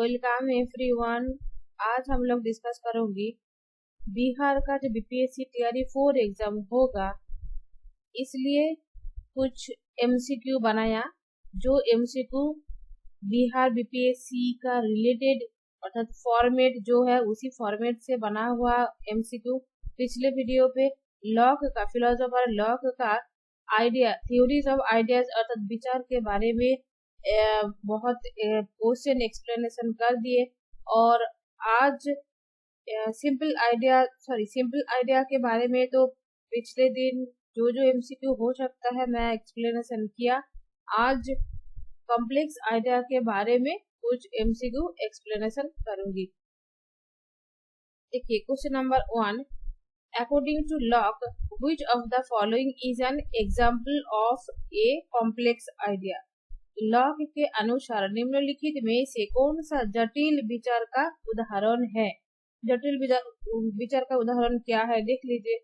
Welcome everyone. आज हम लोग डिस्कस करेंगे बिहार का जो बीपीएससी टीआरई 4 एग्जाम होगा, इसलिए कुछ एमसीक्यू बनाया। जो एमसीक्यू बिहार बीपीएससी का रिलेटेड अर्थात फॉर्मेट जो है उसी फॉर्मेट से बना हुआ एमसीक्यू। पिछले वीडियो पे लॉक का फिलोसोफर लॉक का आइडिया थ्योरीज ऑफ आइडियाज अर्थात विचार के बारे में बहुत क्वेश्चन एक्सप्लेनेशन कर दिए, और आज सिंपल आइडिया के बारे में तो पिछले दिन जो एमसीक्यू हो सकता है मैं एक्सप्लेनेशन किया। आज कॉम्प्लेक्स आइडिया के बारे में कुछ एमसीक्यू एक्सप्लेनेशन करूंगी। देखिए question number 1, according to Locke which of the following is an example of a complex idea? Lock के अनुसार निम्नलिखित में से कौन सा जटिल विचार का उदाहरण है? जटिल विचार का उदाहरण क्या है देख लीजिए।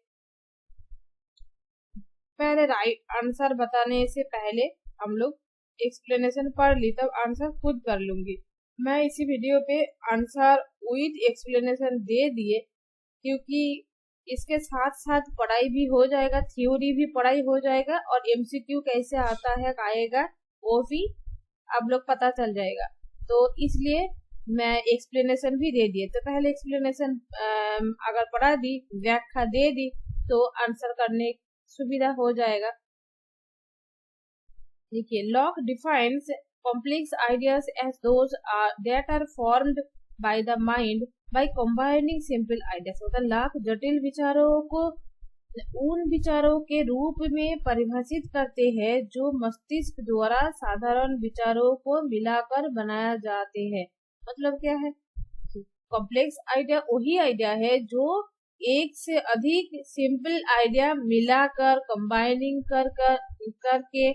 पहले राइट आंसर बताने से पहले हम लोग एक्सप्लेनेशन पढ़ ली, तब आंसर खुद कर लूंगी। मैं इसी वीडियो पे आंसर विद एक्सप्लेनेशन दे दिए, क्योंकि इसके साथ साथ पढ़ाई भी हो जाएगा, थ्योरी भी पढ़ाई हो जाएगा, और एमसीक्यू कैसे आता है आएगा वो भी आप लोग पता चल जाएगा। तो इसलिए मैं एक्सप्लेनेशन भी दे दिए। तो पहले एक्सप्लेनेशन अगर पढ़ा दी, व्याख्या दे दी, तो आंसर करने सुविधा हो जाएगा। देखिए, lock defines complex ideas as those that are formed by the mind by combining simple ideas। मतलब लॉक जटिल विचारों को उन विचारों के रूप में परिभाषित करते हैं जो मस्तिष्क द्वारा साधारण विचारों को मिलाकर बनाया जाते हैं। मतलब क्या है? कॉम्प्लेक्स आइडिया वही आइडिया है जो एक से अधिक सिंपल आइडिया मिलाकर कंबाइनिंग करके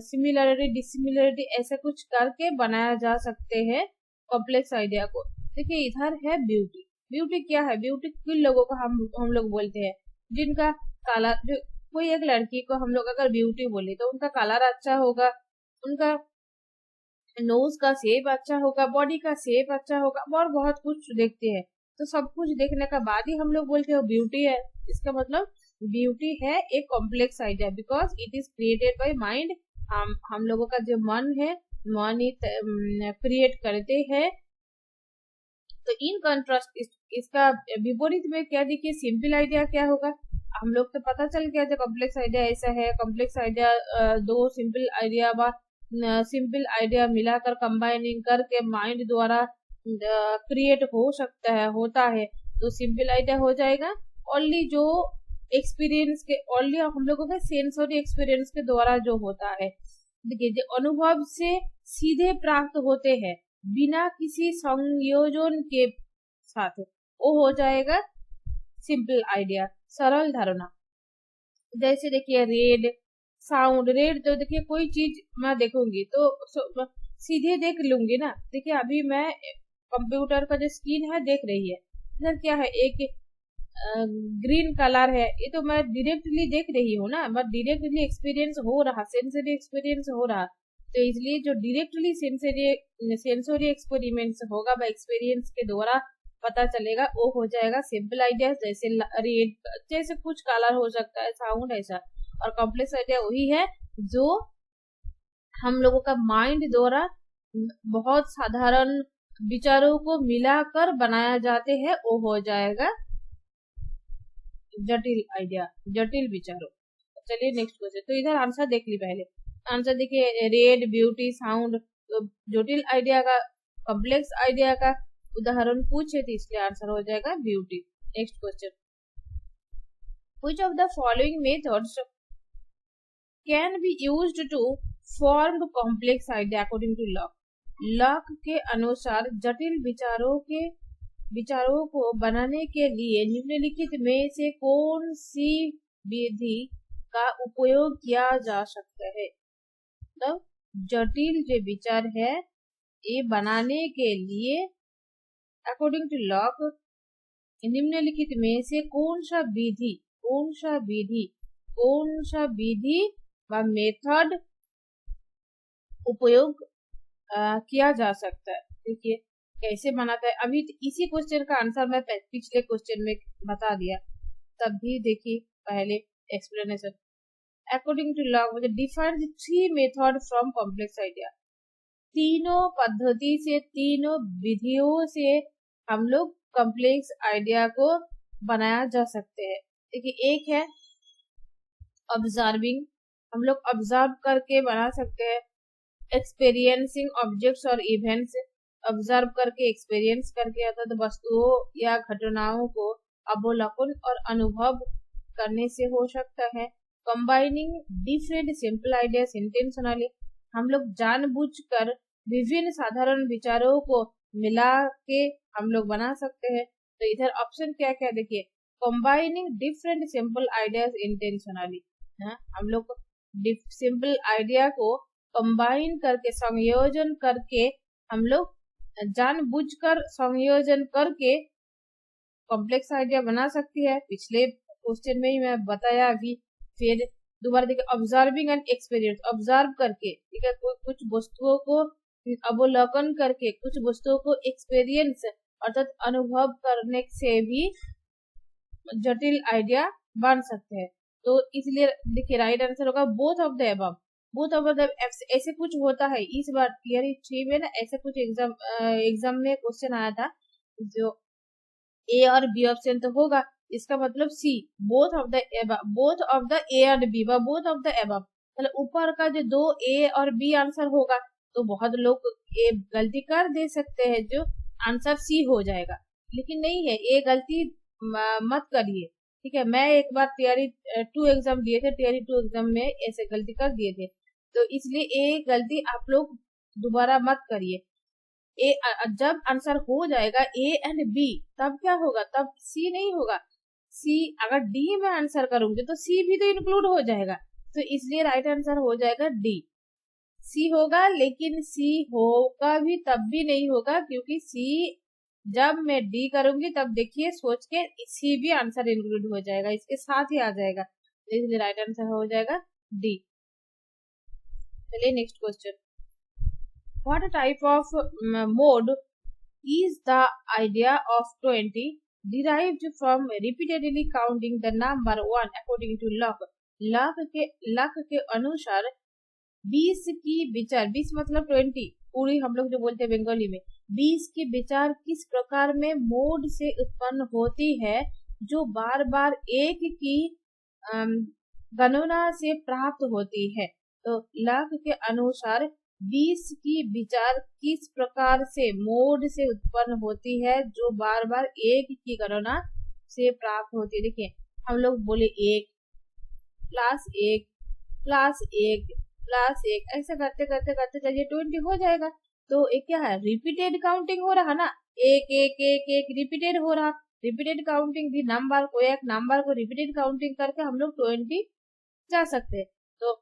सिमिलरिटी डिसिमिलरिटी ऐसा कुछ करके बनाया जा सकते हैं कॉम्प्लेक्स आइडिया को। देखिए इधर है ब्यूटी। ब्यूटी क्या है? ब्यूटी किन लोगों को हम लोग बोलते हैं जिनका कलर, जो कोई एक लड़की को हम लोग अगर ब्यूटी बोले तो उनका कलर अच्छा होगा, उनका नोज का शेप अच्छा होगा, बॉडी का शेप अच्छा होगा, और बहुत कुछ देखते हैं। तो सब कुछ देखने के बाद ही हम लोग बोलते हैं ब्यूटी है। इसका मतलब ब्यूटी है एक complex idea, because it is created by mind. हम लोगों का जो मन है, मन ही क्रिएट करते हैं। तो इन कंट्रास्ट इसका विपरीत में क्या देखिए, सिंपल आइडिया क्या होगा? हम लोग तो पता चल गया जो कॉम्प्लेक्स आइडिया ऐसा है। कॉम्प्लेक्स आइडिया दो सिंपल आइडिया मिलाकर कंबाइनिंग करके माइंड द्वारा क्रिएट हो सकता है, होता है। तो सिंपल आइडिया हो जाएगा ओनली जो एक्सपीरियंस के, ओनली हम लोगों के सेंसरी एक्सपीरियंस के द्वारा जो होता है। देखिए जो अनुभव से सीधे प्राप्त होते हैं बिना किसी संयोजन के साथ, वो हो जाएगा सिंपल आइडिया, सरल धारणा। जैसे देखिए रेड साउंड, रेड तो देखिए कोई चीज मैं देखूंगी तो सीधे देख लूंगी ना। देखिए अभी मैं कंप्यूटर का जो स्क्रीन है देख रही है, इधर क्या है, एक ग्रीन कलर है, ये तो मैं डायरेक्टली देख रही हूँ ना, मैं डायरेक्टली एक्सपीरियंस हो रहा, सेंसरी एक्सपीरियंस हो रहा। तो इसलिए जो डायरेक्टली सेंसरी एक्सपेरिमेंट्स होगा वह एक्सपीरियंस के द्वारा पता चलेगा, वो हो जाएगा सिंपल आइडिया। जैसे रेड, जैसे कुछ कलर हो सकता है, साउंड ऐसा। और कॉम्प्लेक्स आइडिया वही है जो हम लोगों का माइंड द्वारा बहुत साधारण विचारों को मिलाकर बनाया जाते हैं, वो हो जाएगा जटिल आइडिया, जटिल विचारों। चलिए नेक्स्ट क्वेश्चन। तो इधर आंसर देख ली पहले। आंसर देखिए रेड, ब्यूटी, साउंड। तो जटिल आइडिया का, कॉम्प्लेक्स आइडिया का उदाहरण पूछे तो इसलिए आंसर हो जाएगा beauty. Next question, which of the following methods can be used to form complex idea according to Locke? Locke के अनुसार जटिल विचारों को बनाने के लिए निम्नलिखित में से कौन सी विधि का उपयोग किया जा सकता है? मतलब जटिल जो विचार है ये बनाने के लिए अकॉर्डिंग टू लॉक निम्नलिखित में से कौन सा विधि व मेथड उपयोग किया जा सकता है। देखिए कैसे बनाता है, अभी इसी क्वेश्चन का आंसर मैं पिछले क्वेश्चन में बता दिया, तब भी देखिए पहले एक्सप्लेनेशन। अकॉर्डिंग टू लॉग मुझे define 3 method from complex idea, तीनों पद्धति से, तीनों विधियों से हम लोग कॉम्प्लेक्स आइडिया को बनाया जा सकते हैं। देखिए एक है ऑब्जर्विंग, हम लोग ऑब्जर्व करके बना सकते हैं। एक्सपीरियंसिंग ऑब्जेक्ट्स और इवेंट्स, ऑब्जर्व करके, एक्सपीरियंस करके अर्थात वस्तुओं या घटनाओं को अवलोकन और अनुभव करने से हो सकता है। Combining different simple ideas intentionally, हम लोग जानबूझकर विभिन्न साधारण विचारों को मिला के हम लोग बना सकते हैं। तो इधर ऑप्शन क्या क्या देखिए, combining different simple ideas intentionally, हम लोग सिंपल आइडिया को कंबाइन करके, संयोजन करके, हम लोग जानबूझकर संयोजन करके कॉम्प्लेक्स आइडिया बना सकती है। पिछले क्वेश्चन में ही मैं बताया अभी, फिर दोबारा देखिए ऑब्जर्विंग एंड एक्सपीरियंस, ऑब्जर्व करके, ठीक है, कुछ वस्तुओं को अवलोकन करके, कुछ वस्तुओं को एक्सपीरियंस अर्थात अनुभव करने से भी जटिल आइडिया बन सकते हैं। तो इसलिए देखिए राइट आंसर होगा both of the above. Both of the ऐसे कुछ होता है, इस बार थियरी 3 में ना ऐसे कुछ एग्जाम में क्वेश्चन आया था, जो ए और बी ऑप्शन तो होगा, इसका मतलब C, both of the above, both of the A and B, both of the above, मतलब ऊपर का जो 2 ए और बी आंसर होगा, तो बहुत लोग ए गलती कर दे सकते हैं, जो आंसर सी हो जाएगा, लेकिन नहीं है, ए गलती मत करिए, ठीक है। मैं एक बार थियरी 2 एग्जाम दिए थे, थियरी 2 एग्जाम में ऐसे गलती कर दिए थे, तो इसलिए ए गलती आप लोग दोबारा मत करिए। ए जब आंसर हो जाएगा ए एंड बी, तब क्या होगा, तब सी नहीं होगा। सी अगर डी में आंसर करूंगी तो सी भी तो इंक्लूड हो जाएगा, तो इसलिए राइट आंसर हो जाएगा डी। सी होगा, लेकिन सी होगा भी तब भी नहीं होगा, क्योंकि सी जब मैं डी करूंगी तब देखिए सोच के सी भी आंसर इंक्लूड हो जाएगा, इसके साथ ही आ जाएगा, इसलिए राइट आंसर हो जाएगा डी। चलिए next question, what type of mode is the idea of 20 derived from repeatedly counting the number 1 according to Locke। Lock के अनुसार 20 की विचार, 20 मतलब 20, पूरी हम लोग जो बोलते हैं बंगाली में, 20 की विचार किस प्रकार में मोड से उत्पन्न होती है, जो बार बार एक की गणना से प्राप्त होती है। तो लॉक के अनुसार 20 की विचार किस प्रकार से मोड से उत्पन्न होती है, जो बार बार एक की गणना से प्राप्त होती है। देखिए हम लोग बोले 1 प्लस 1 प्लस 1 प्लस 1, ऐसा करते करते करते चलिए 20 हो जाएगा। तो एक क्या है, रिपीटेड काउंटिंग हो रहा ना, एक एक एक एक रिपीटेड हो रहा, रिपीटेड काउंटिंग भी नंबर को, एक नंबर को रिपीटेड काउंटिंग करके हम लोग 20 जा सकते हैं। तो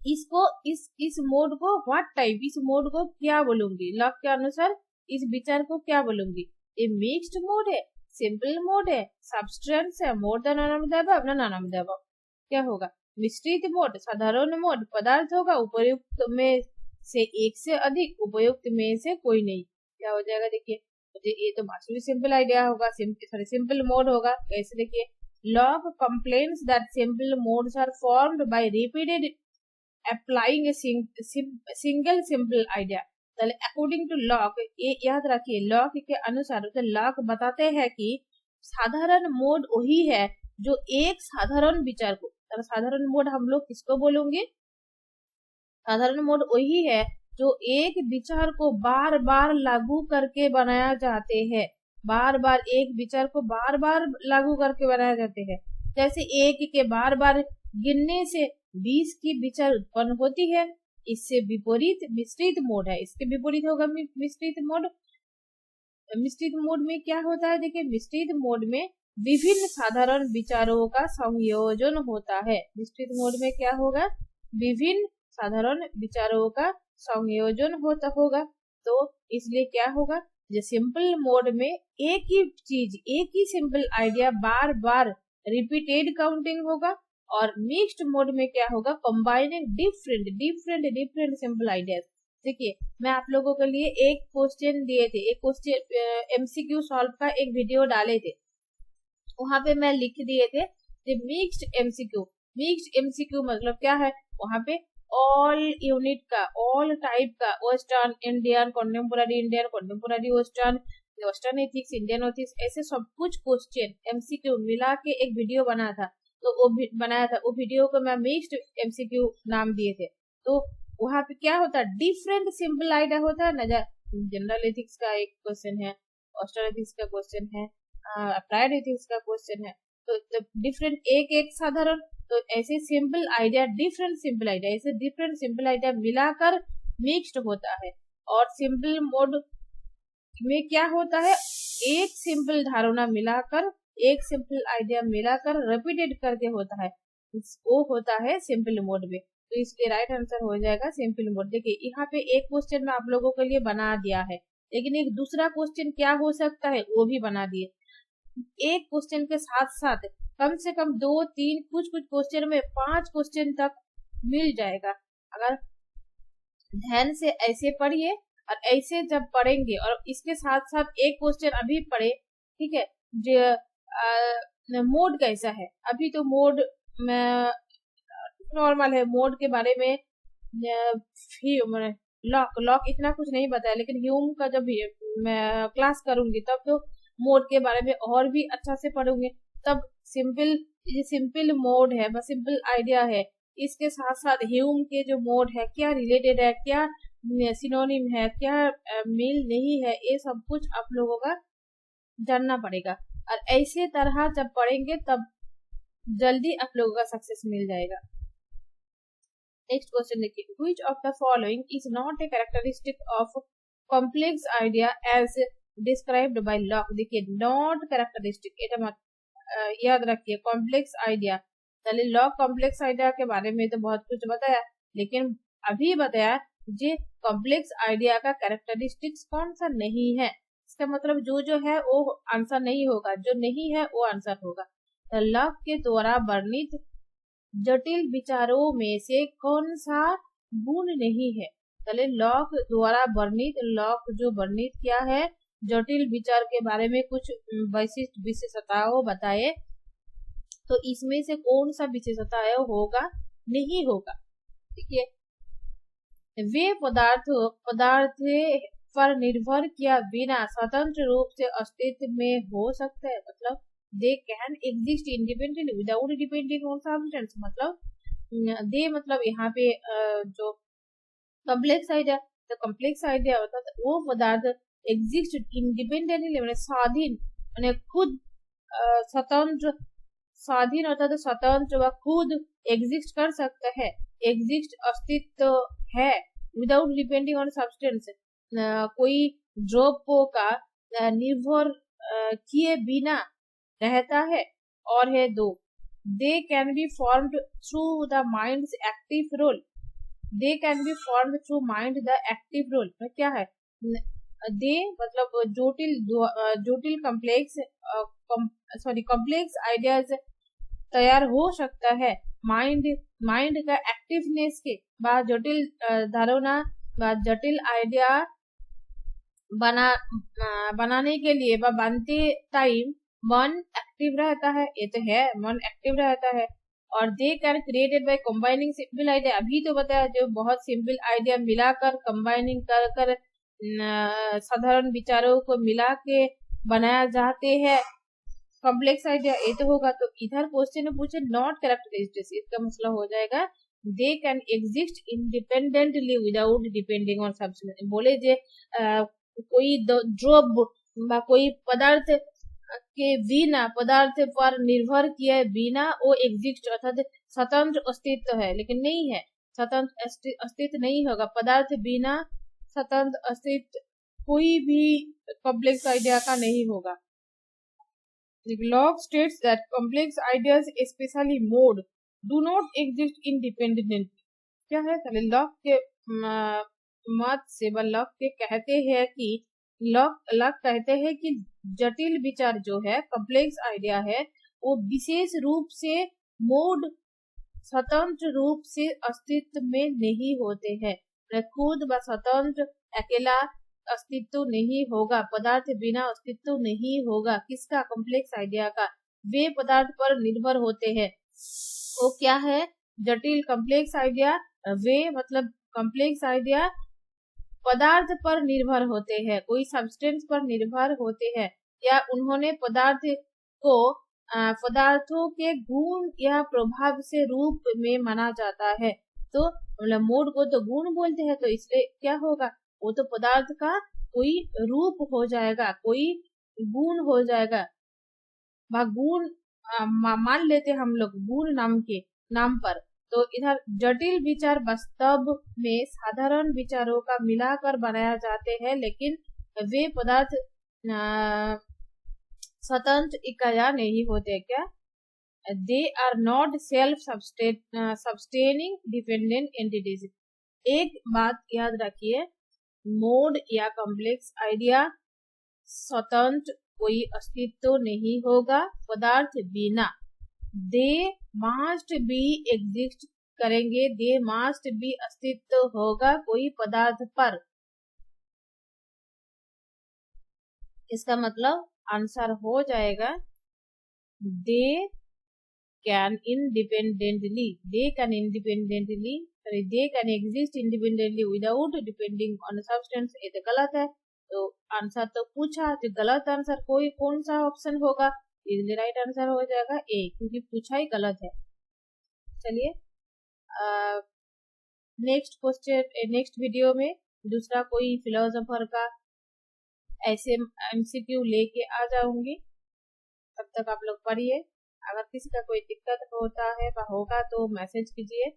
इसको इस मोड को व्हाट टाइप, इस मोड को क्या बोलूंगी, लॉक के अनुसार इस विचार को क्या बोलूंगी, ये मिक्स्ड मोड है, सिंपल मोड है, सबस्ट्रेंस है, more than none of the above, none of the above, क्या होगा, मिश्रित मोड, साधारण मोड, पदार्थ होगा, उपयुक्त में से एक से अधिक, उपयुक्त में से कोई नहीं, क्या हो जाएगा। देखिए ये तो बाकी सिंपल आइडिया होगा, सिंपल मोड होगा। कैसे देखिए, Locke complains that simple modes are formed by repeated applying single simple idea. According to Locke, ये याद रखिए, लॉक के अनुसार तो लॉक बताते हैं कि साधारण मोड वही है जो एक साधारण विचार को, साधारण मोड हम लोग किसको बोलेंगे, साधारण मोड वही है जो एक विचार को बार बार लागू करके बनाया जाते हैं, बार बार एक विचार को बार बार लागू करके बनाया जाते हैं। जैसे एक के बार बार गिनने से 20 की विचार उत्पन्न होती है। इससे विपरीत मिश्रित मोड है, इसके विपरीत होगा मिश्रित मोड। मिश्रित मोड में क्या होता है, देखिए मिश्रित मोड में विभिन्न साधारण विचारों का संयोजन होता है। मिश्रित मोड में क्या होगा, विभिन्न साधारण विचारों का संयोजन होगा। तो इसलिए क्या होगा, जो सिंपल मोड में एक ही चीज, एक ही सिंपल आइडिया बार बार रिपीटेड काउंटिंग होगा, और मिक्स्ड मोड में क्या होगा, कंबाइनिंग डिफरेंट सिंपल आइडियाज। देखिए मैं आप लोगों के लिए एक क्वेश्चन दिए थे, एक क्वेश्चन एमसीक्यू सॉल्व का एक वीडियो डाले थे, वहां पे मैं लिख दिए थे मिक्स्ड एमसीक्यू। मिक्स्ड एमसीक्यू मतलब क्या है, वहां पे ऑल यूनिट का, ऑल टाइप का, western Indian, contemporary western, western ethics, Indian ethics, ऐसे सब कुछ क्वेश्चन एमसीक्यू मिला के एक वीडियो बना था। तो वो बनाया था, वो वीडियो को मैं मिक्स्ड एमसीक्यू नाम दिए थे। तो वहां पे क्या होता है, डिफरेंट सिंपल आइडिया होता है ना, जनरल एथिक्स का एक क्वेश्चन है, वेस्टर्न एथिक्स का क्वेश्चन है, अप्लाइड एथिक्स का क्वेश्चन है। तो डिफरेंट एक एक साधारण, तो ऐसे simple idea, different simple idea, ऐसे डिफरेंट सिंपल आइडिया मिलाकर मिक्स्ड होता है। और सिंपल मोड में क्या होता है, एक सिंपल धारणा मिलाकर, एक सिंपल आइडिया मिलाकर रिपीटेड करके होता है, वो होता है सिंपल मोड में। तो इसलिए राइट आंसर हो जाएगा सिंपल मोड। देखिए यहाँ पे एक क्वेश्चन मैं आप लोगों के लिए बना दिया है, लेकिन एक दूसरा क्वेश्चन क्या हो सकता है वो भी बना दिए। एक क्वेश्चन के साथ साथ कम से कम 2-3, कुछ कुछ क्वेश्चन में 5 क्वेश्चन तक मिल जाएगा। अगर ध्यान से ऐसे पढ़िए, और ऐसे जब पढ़ेंगे और इसके साथ साथ एक क्वेश्चन अभी पढ़े, ठीक है, जो मोड कैसा है, अभी तो मोड नॉर्मल है, मोड के बारे में लॉक इतना कुछ नहीं बताया, लेकिन ह्यूम का जब मैं क्लास करूंगी तब तो मोड के बारे में और भी अच्छा से पढ़ूंगे। तब सिंपल मोड है, बस सिंपल आइडिया है, इसके साथ साथ ह्यूम के जो मोड है क्या रिलेटेड है, क्या सिनोनिम है, क्या मेल नहीं है, ये सब कुछ आप लोगों का जानना पड़ेगा। और ऐसे तरह जब पढ़ेंगे तब जल्दी आप लोगों का सक्सेस मिल जाएगा। नेक्स्ट क्वेश्चन देखिए, which of the following is not a characteristic of complex idea as described by Locke. देखिए नॉट कैरेक्टरिस्टिक, এটা मत याद रखिए, कॉम्प्लेक्स आइडिया, चलिए लॉक कॉम्प्लेक्स आइडिया के बारे में तो बहुत कुछ बताया, लेकिन अभी बताया जे कॉम्प्लेक्स आइडिया का कैरेक्टरिस्टिक्स कौन सा नहीं है, इसका मतलब जो है वो आंसर नहीं होगा, जो नहीं है वो आंसर होगा। तो लॉक के द्वारा वर्णित जटिल विचारों में से कौन सा गुण नहीं है, चलिए लॉक द्वारा वर्णित, लॉक जो वर्णित किया है जटिल विचार के बारे में कुछ वैशिष्ट विशेषताओं बताए, तो इसमें से कौन सा विशेषता है होगा, नहीं होगा। ठीक है, वे पदार्थ पर निर्भर किया बिना स्वतंत्र रूप से अस्तित्व में हो सकते हैं, मतलब they can exist independently without depending on substance. मतलब दे मतलब यहाँ पे जो कॉम्प्लेक्स आइडिया, तो कॉम्प्लेक्स आइडिया मतलब वो पदार्थ एग्जिस्ट इंडिपेंडेंटली, मैंने स्वाधीन, मैंने खुद स्वतंत्र, स्वाधीन अर्थात स्वतंत्र व खुद एग्जिस्ट कर सकता है, एग्जिस्ट अस्तित्व है, विदाउट डिपेंडिंग ऑन सब्सटेंस, कोई द्रव्य का निर्भर किए बिना रहता है। और है 2, they can be formed through the mind's active role, they can be formed through mind the active role. क्या है, दे मतलब जटिल कॉम्प्लेक्स आइडियाज तैयार हो सकता है माइंड का एक्टिवनेस के बाद, जटिल धारणा बाद जटिल आइडिया बनाने के लिए बनते टाइम मन एक्टिव रहता है, ये तो है मन एक्टिव रहता है। और they can created by combining simple idea, अभी तो बताया जो बहुत सिंपल आइडिया मिलाकर कंबाइनिंग कर साधारण विचारों को मिला के बनाया जाते हैं कॉम्प्लेक्स आइडिया, ये तो होगा। तो इधर क्वेश्चन में पूछे नॉट कैरेक्टरिस्टिक्स, इसका मतलब हो जाएगा they can exist independently without depending on substance. बोले जे कोई द्रव्य कोई पदार्थ के बिना, पदार्थ पर निर्भर किए बिना वो एग्जिस्ट अर्थात स्वतंत्र अस्तित्व है, लेकिन नहीं है, स्वतंत्र अस्तित्व नहीं होगा, पदार्थ बिना स्वतंत्र अस्तित्व कोई भी कॉम्प्लेक्स आइडिया का नहीं होगा। Locke states that complex ideas, especially mode, do not exist independently. क्या है, लॉक के मत से लॉक के कहते हैं कि लॉक कहते हैं कि जटिल विचार जो है कॉम्प्लेक्स आइडिया है, वो विशेष रूप से मोड स्वतंत्र रूप से अस्तित्व में नहीं होते हैं। खुद व स्वतंत्र अकेला अस्तित्व नहीं होगा, पदार्थ बिना अस्तित्व नहीं होगा। किसका? कॉम्प्लेक्स आइडिया का। वे पदार्थ पर निर्भर होते हैं। वो क्या है? जटिल कॉम्प्लेक्स आइडिया। वे मतलब कॉम्प्लेक्स आइडिया पदार्थ पर निर्भर होते हैं, कोई सब्सटेंस पर निर्भर होते हैं, या उन्होंने पदार्थ को पदार्थों के गुण या प्रभाव से रूप में माना जाता है। तो मतलब मोड को तो गुण बोलते हैं, तो इसलिए क्या होगा? वो तो पदार्थ का कोई रूप हो जाएगा, कोई गुण हो जाएगा। गुण मान लेते हम लोग गुण नाम पर। तो इधर जटिल विचार वास्तव में साधारण विचारों का मिलाकर बनाया जाते हैं, लेकिन वे पदार्थ स्वतंत्र इकाइयां नहीं होते। क्या? They are not self sustaining dependent entities. एक बात याद रखिए, मोड या कॉम्प्लेक्स आइडिया स्वतंत्र कोई अस्तित्व नहीं होगा पदार्थ बिना। दे मास्ट बी एग्जिस्ट करेंगे, दे मास्ट बी अस्तित्व होगा कोई पदार्थ पर। इसका मतलब आंसर हो जाएगा they can independently, they can independently, they can exist independently without depending on substance. ये तो गलत है। तो आंसर तो पूछा, तो गलत आंसर कौन सा ऑप्शन होगा? इसलिए राइट आंसर हो जाएगा ए, क्योंकि पूछा ही गलत है। चलिए नेक्स्ट क्वेश्चन, नेक्स्ट वीडियो में दूसरा कोई फिलोसोफर का ऐसे एमसीक्यू लेके आ जाऊंगी। तब तक आप लोग पढ़िए। अगर किसी का कोई दिक्कत होता है होगा तो मैसेज कीजिए,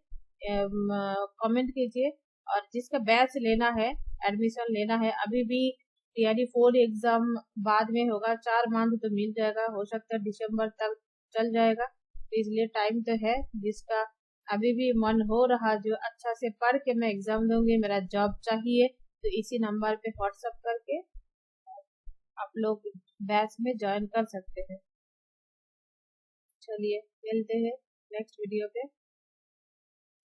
कमेंट कीजिए। और जिसका बैच लेना है, एडमिशन लेना है, अभी भी टीआरडी 4 एग्जाम बाद में होगा, 4 मंथ तो मिल जाएगा, हो सकता है दिसंबर तक चल जाएगा। तो इसलिए टाइम तो है। जिसका अभी भी मन हो रहा जो अच्छा से पढ़ के मैं एग्जाम दूंगी, मेरा जॉब चाहिए, तो इसी नंबर पे व्हाट्सएप करके आप लोग बैच में ज्वाइन कर सकते हैं। चलिए मिलते हैं नेक्स्ट वीडियो पे।